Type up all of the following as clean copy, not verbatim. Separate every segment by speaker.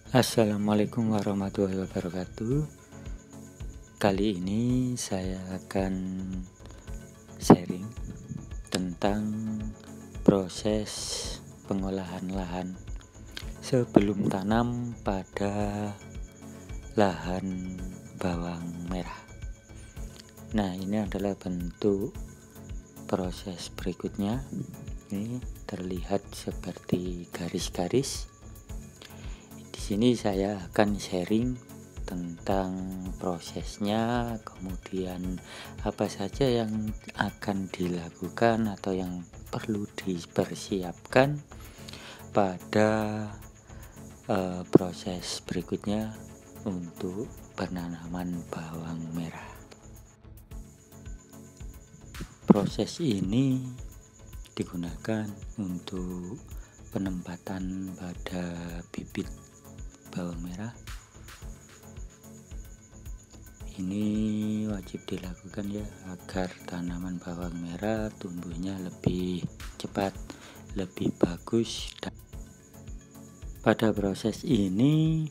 Speaker 1: Assalamualaikum warahmatullahi wabarakatuh. Kali ini saya akan sharing tentang proses pengolahan lahan sebelum tanam pada lahan bawang merah. Nah, ini adalah bentuk proses berikutnya. Ini terlihat seperti garis-garis. Di sini saya akan sharing tentang prosesnya, kemudian apa saja yang akan dilakukan atau yang perlu dipersiapkan pada proses berikutnya untuk penanaman bawang merah. Proses ini digunakan untuk penempatan pada bibit bawang merah. Ini wajib dilakukan ya, agar tanaman bawang merah tumbuhnya lebih cepat, lebih bagus. Pada proses ini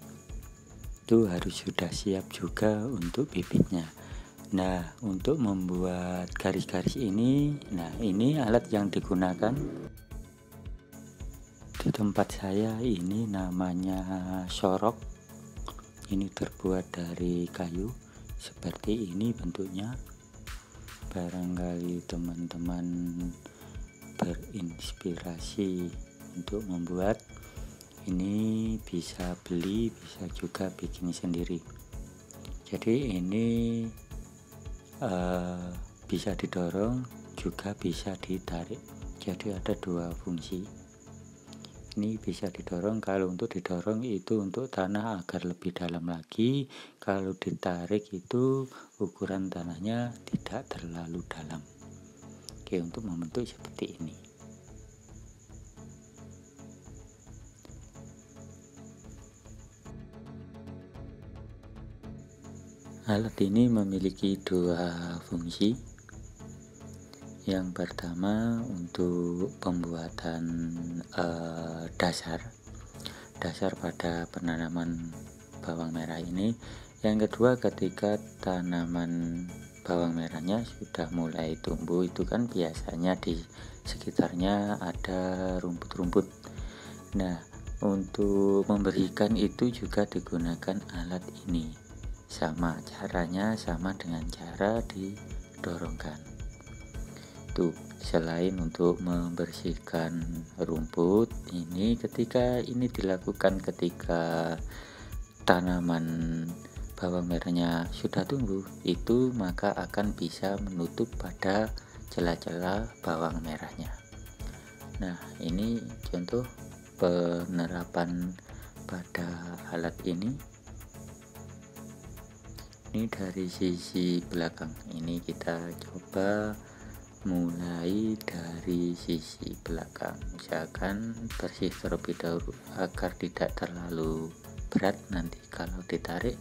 Speaker 1: itu harus sudah siap juga untuk bibitnya. Nah, untuk membuat garis-garis ini, ini alat yang digunakan di tempat saya. Ini namanya sorok. Ini terbuat dari kayu seperti ini bentuknya. Barangkali teman-teman berinspirasi untuk membuat ini, bisa beli, bisa juga bikin sendiri. Jadi ini bisa didorong, juga bisa ditarik. Jadi ada dua fungsi. Ini bisa didorong. Kalau untuk didorong itu untuk tanah agar lebih dalam lagi. Kalau ditarik itu ukuran tanahnya tidak terlalu dalam. Oke, untuk membentuk seperti ini. Alat ini memiliki dua fungsi. Yang pertama untuk pembuatan dasar pada penanaman bawang merah ini. Yang kedua, ketika tanaman bawang merahnya sudah mulai tumbuh, itu kan biasanya di sekitarnya ada rumput-rumput. Nah, untuk memberikan itu juga digunakan alat ini. Sama caranya, sama dengan cara didorongkan. Selain untuk membersihkan rumput, ini ketika ini dilakukan ketika tanaman bawang merahnya sudah tumbuh, itu maka akan bisa menutup pada celah-celah bawang merahnya. Nah, ini contoh penerapan pada alat ini. Ini dari sisi belakang. Ini kita coba mulai dari sisi belakang, misalkan bersih terlebih dahulu agar tidak terlalu berat nanti kalau ditarik.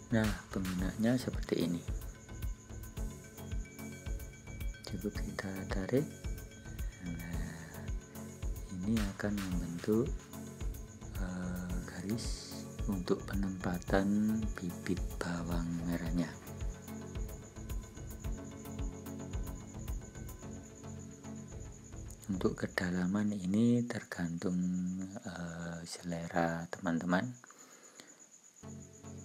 Speaker 1: Nah, penggunaannya seperti ini. Cukup kita tarik. Nah, ini akan membentuk garis untuk penempatan bibit bawang merahnya. Untuk kedalaman ini tergantung selera teman-teman.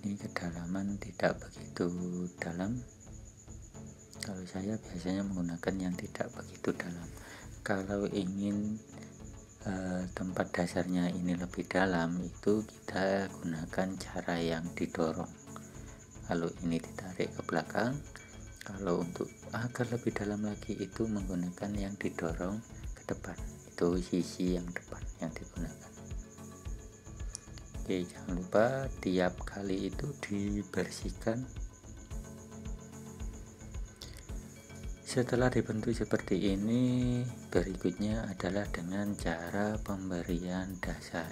Speaker 1: Ini kedalaman tidak begitu dalam. Kalau saya biasanya menggunakan yang tidak begitu dalam. Kalau ingin tempat dasarnya ini lebih dalam, itu kita gunakan cara yang didorong. Kalau ini ditarik ke belakang, Kalau untuk agar lebih dalam lagi itu menggunakan yang didorong ke depan, itu sisi yang depan yang digunakan. Oke, jangan lupa tiap kali itu dibersihkan. Setelah dibentuk seperti ini, berikutnya adalah dengan cara pemberian dasar.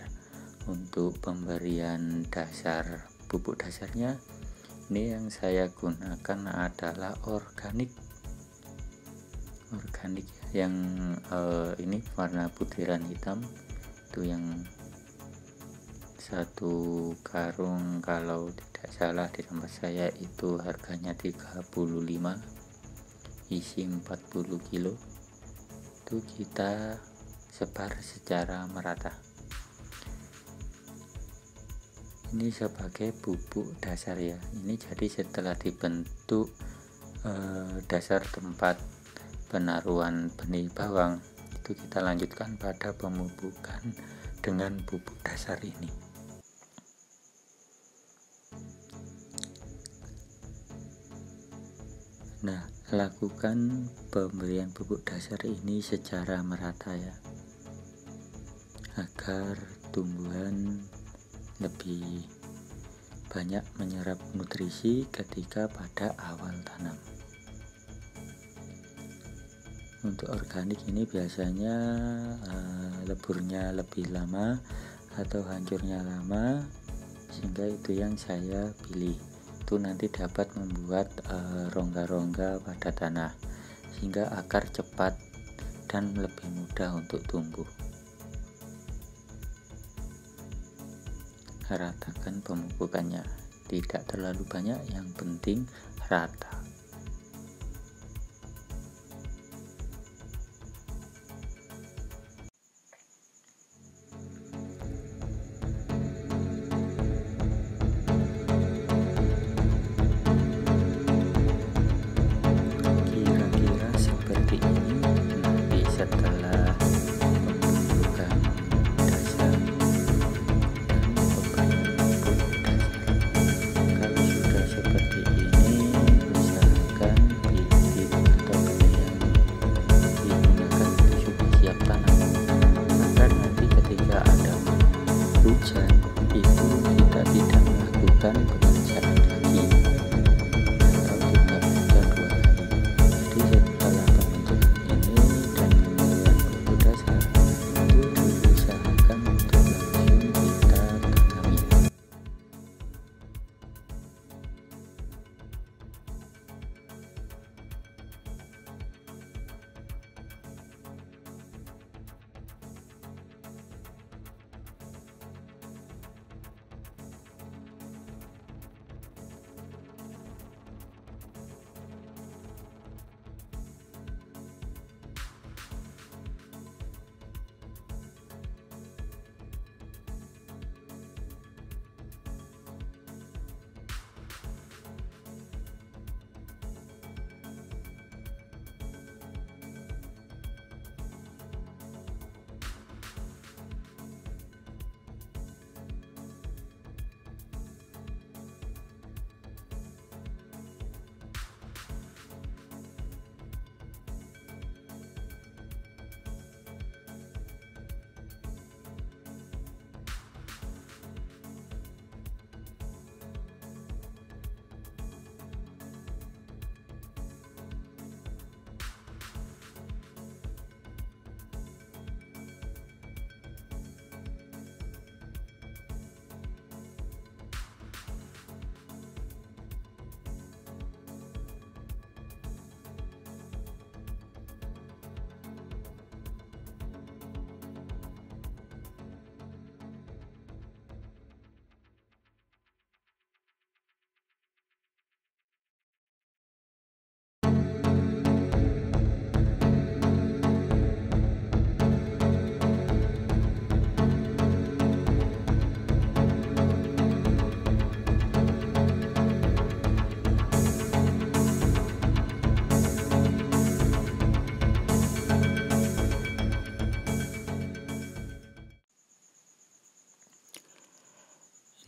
Speaker 1: Untuk pemberian dasar pupuk dasarnya, ini yang saya gunakan adalah organik yang ini warna butiran hitam, itu yang satu karung kalau tidak salah di tempat saya itu harganya 35, isi 40 kilo. Itu kita sebar secara merata. Ini sebagai bubuk dasar ya. Ini jadi setelah dibentuk dasar tempat penaruhan benih bawang, itu kita lanjutkan pada pemupukan dengan bubuk dasar ini. Nah, lakukan pemberian pupuk dasar ini secara merata ya, agar tumbuhan lebih banyak menyerap nutrisi ketika pada awal tanam. Untuk organik ini biasanya leburnya lebih lama atau hancurnya lama, sehingga itu yang saya pilih. Itu nanti dapat membuat rongga-rongga pada tanah sehingga akar cepat dan lebih mudah untuk tumbuh. Ratakan pemupukannya, tidak terlalu banyak, yang penting rata.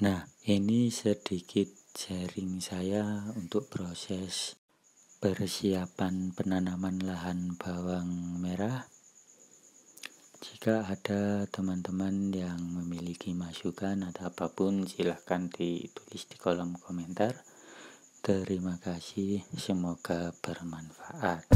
Speaker 1: Nah, ini sedikit sharing saya untuk proses persiapan penanaman lahan bawang merah. Jika ada teman-teman yang memiliki masukan atau apapun, silahkan ditulis di kolom komentar. Terima kasih, semoga bermanfaat.